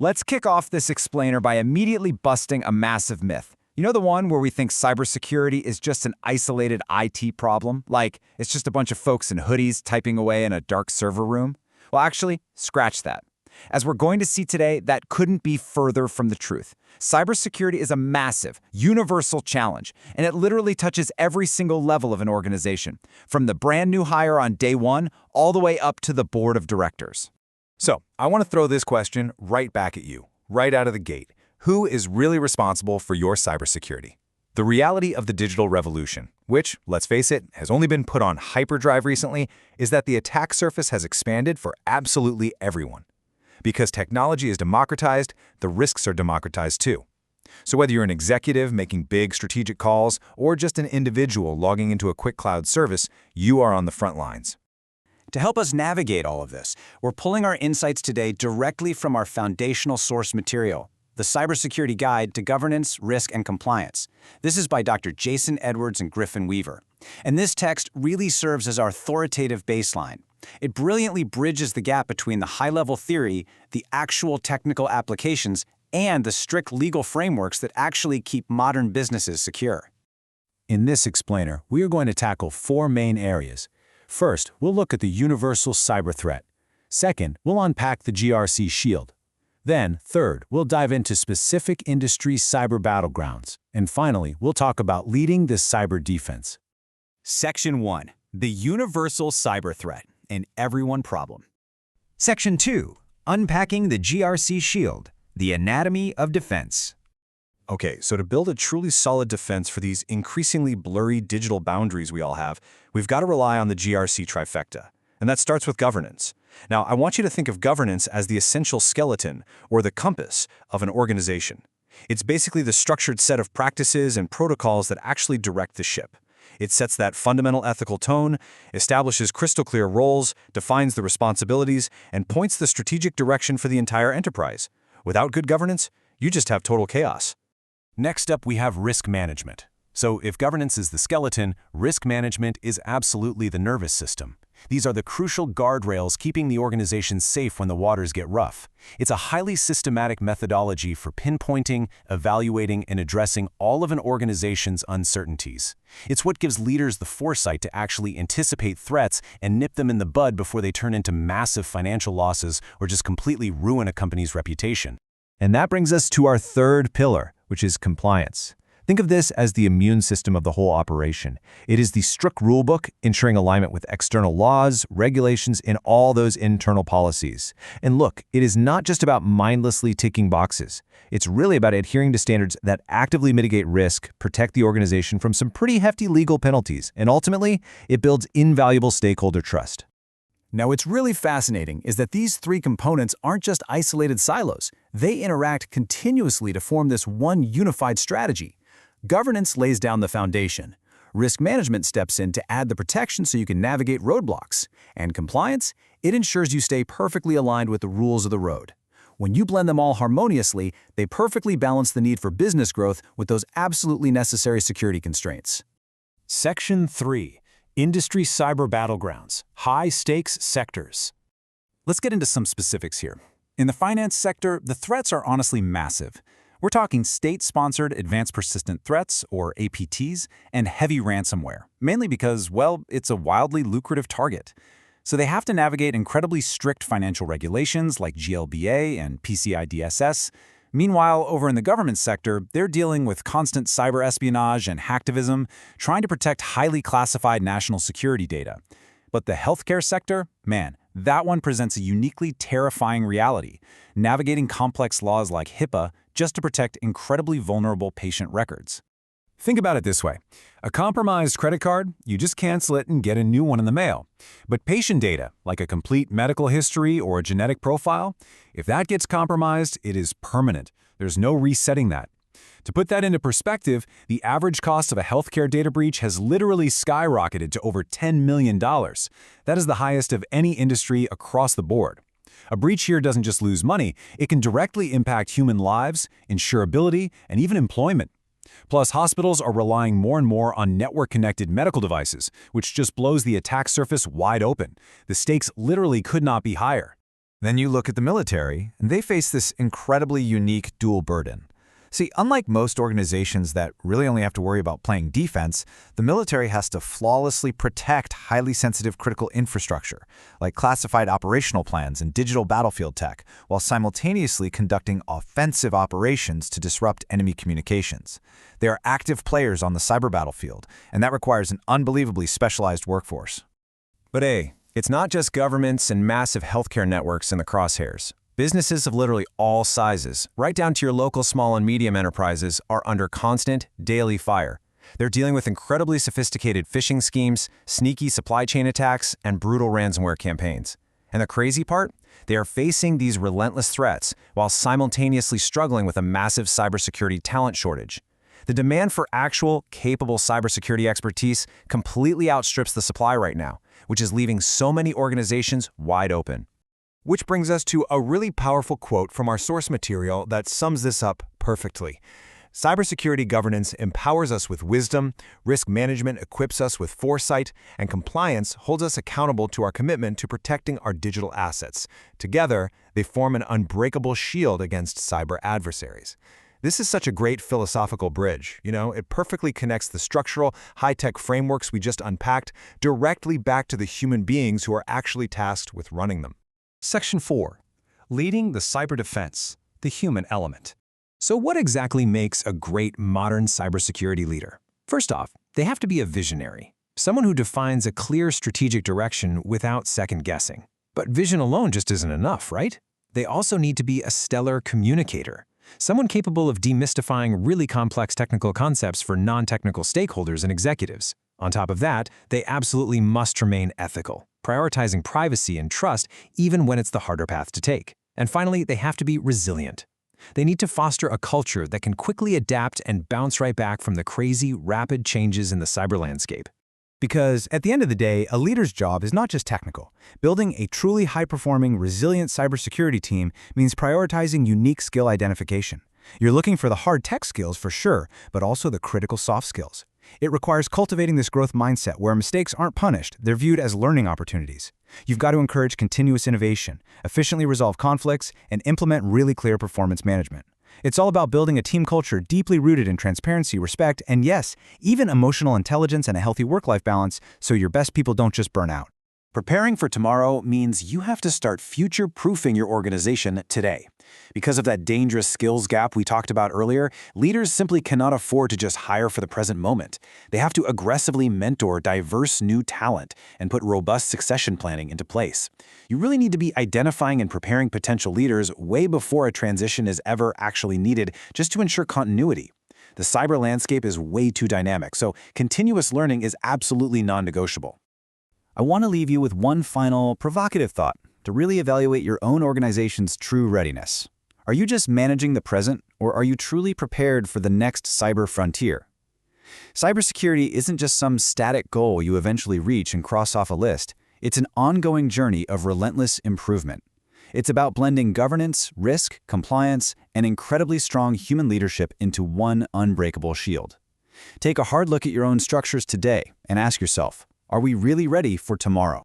Let's kick off this explainer by immediately busting a massive myth. You know the one where we think cybersecurity is just an isolated IT problem? Like, it's just a bunch of folks in hoodies typing away in a dark server room? Well, actually, scratch that. As we're going to see today, that couldn't be further from the truth. Cybersecurity is a massive, universal challenge, and it literally touches every single level of an organization, from the brand new hire on day one all the way up to the board of directors. So, I want to throw this question right back at you, right out of the gate. Who is really responsible for your cybersecurity? The reality of the digital revolution, which, let's face it, has only been put on hyperdrive recently, is that the attack surface has expanded for absolutely everyone. Because technology is democratized, the risks are democratized too. So whether you're an executive making big strategic calls or just an individual logging into a quick cloud service, you are on the front lines. To help us navigate all of this, we're pulling our insights today directly from our foundational source material, the Cybersecurity Guide to Governance, Risk, and Compliance. This is by Dr. Jason Edwards and Griffin Weaver. And this text really serves as our authoritative baseline. It brilliantly bridges the gap between the high-level theory, the actual technical applications, and the strict legal frameworks that actually keep modern businesses secure. In this explainer, we are going to tackle 4 main areas. First, we'll look at the universal cyber threat. Second, we'll unpack the GRC shield. Then, third, we'll dive into specific industry cyber battlegrounds. And finally, we'll talk about leading this cyber defense. Section 1. The Universal Cyber Threat, an everyone problem. Section 2. Unpacking the GRC shield, the anatomy of defense. Okay, so to build a truly solid defense for these increasingly blurry digital boundaries we all have, we've got to rely on the GRC trifecta. And that starts with governance. Now, I want you to think of governance as the essential skeleton, or the compass, of an organization. It's basically the structured set of practices and protocols that actually direct the ship. It sets that fundamental ethical tone, establishes crystal clear roles, defines the responsibilities, and points the strategic direction for the entire enterprise. Without good governance, you just have total chaos. Next up, we have risk management. So if governance is the skeleton, risk management is absolutely the nervous system. These are the crucial guardrails keeping the organization safe when the waters get rough. It's a highly systematic methodology for pinpointing, evaluating, and addressing all of an organization's uncertainties. It's what gives leaders the foresight to actually anticipate threats and nip them in the bud before they turn into massive financial losses or just completely ruin a company's reputation. And that brings us to our third pillar, which is compliance. Think of this as the immune system of the whole operation. It is the strict rulebook, ensuring alignment with external laws, regulations, and all those internal policies. And look, it is not just about mindlessly ticking boxes. It's really about adhering to standards that actively mitigate risk, protect the organization from some pretty hefty legal penalties, and ultimately, it builds invaluable stakeholder trust. Now, what's really fascinating is that these 3 components aren't just isolated silos. They interact continuously to form this one unified strategy. Governance lays down the foundation. Risk management steps in to add the protection so you can navigate roadblocks. And compliance, it ensures you stay perfectly aligned with the rules of the road. When you blend them all harmoniously, they perfectly balance the need for business growth with those absolutely necessary security constraints. Section 3. Industry cyber battlegrounds, high-stakes sectors. Let's get into some specifics here. In the finance sector, the threats are honestly massive. We're talking state-sponsored advanced persistent threats, or APTs, and heavy ransomware, mainly because, well, it's a wildly lucrative target. So they have to navigate incredibly strict financial regulations like GLBA and PCI DSS. Meanwhile, over in the government sector, they're dealing with constant cyber espionage and hacktivism, trying to protect highly classified national security data. But the healthcare sector, man, that one presents a uniquely terrifying reality, navigating complex laws like HIPAA just to protect incredibly vulnerable patient records. Think about it this way. A compromised credit card, you just cancel it and get a new one in the mail. But patient data, like a complete medical history or a genetic profile, if that gets compromised, it is permanent. There's no resetting that. To put that into perspective, the average cost of a healthcare data breach has literally skyrocketed to over $10 million. That is the highest of any industry across the board. A breach here doesn't just lose money, it can directly impact human lives, insurability, and even employment. Plus, hospitals are relying more and more on network-connected medical devices, which just blows the attack surface wide open. The stakes literally could not be higher. Then you look at the military, and they face this incredibly unique dual burden. See, unlike most organizations that really only have to worry about playing defense, the military has to flawlessly protect highly sensitive critical infrastructure, like classified operational plans and digital battlefield tech, while simultaneously conducting offensive operations to disrupt enemy communications. They are active players on the cyber battlefield, and that requires an unbelievably specialized workforce. But hey, it's not just governments and massive healthcare networks in the crosshairs. Businesses of literally all sizes, right down to your local small and medium enterprises, are under constant, daily fire. They're dealing with incredibly sophisticated phishing schemes, sneaky supply chain attacks, and brutal ransomware campaigns. And the crazy part? They are facing these relentless threats while simultaneously struggling with a massive cybersecurity talent shortage. The demand for actual, capable cybersecurity expertise completely outstrips the supply right now, which is leaving so many organizations wide open. Which brings us to a really powerful quote from our source material that sums this up perfectly. Cybersecurity governance empowers us with wisdom, risk management equips us with foresight, and compliance holds us accountable to our commitment to protecting our digital assets. Together, they form an unbreakable shield against cyber adversaries. This is such a great philosophical bridge. It perfectly connects the structural, high-tech frameworks we just unpacked directly back to the human beings who are actually tasked with running them. Section 4. Leading the cyber defense, the human element. So what exactly makes a great modern cybersecurity leader? First off, they have to be a visionary, someone who defines a clear strategic direction without second-guessing. But vision alone just isn't enough, right? They also need to be a stellar communicator, someone capable of demystifying really complex technical concepts for non-technical stakeholders and executives. On top of that, they absolutely must remain ethical, prioritizing privacy and trust even when it's the harder path to take. And finally, they have to be resilient. They need to foster a culture that can quickly adapt and bounce right back from the crazy, rapid changes in the cyber landscape. Because at the end of the day, a leader's job is not just technical. Building a truly high-performing, resilient cybersecurity team means prioritizing unique skill identification. You're looking for the hard tech skills for sure, but also the critical soft skills. It requires cultivating this growth mindset where mistakes aren't punished, they're viewed as learning opportunities. You've got to encourage continuous innovation, efficiently resolve conflicts, and implement really clear performance management. It's all about building a team culture deeply rooted in transparency, respect, and yes, even emotional intelligence and a healthy work-life balance so your best people don't just burn out. Preparing for tomorrow means you have to start future-proofing your organization today. Because of that dangerous skills gap we talked about earlier, leaders simply cannot afford to just hire for the present moment. They have to aggressively mentor diverse new talent and put robust succession planning into place. You really need to be identifying and preparing potential leaders way before a transition is ever actually needed just to ensure continuity. The cyber landscape is way too dynamic, so continuous learning is absolutely non-negotiable. I want to leave you with one final provocative thought to really evaluate your own organization's true readiness. Are you just managing the present, or are you truly prepared for the next cyber frontier? Cybersecurity isn't just some static goal you eventually reach and cross off a list. It's an ongoing journey of relentless improvement. It's about blending governance, risk, compliance, and incredibly strong human leadership into one unbreakable shield. Take a hard look at your own structures today and ask yourself, are we really ready for tomorrow?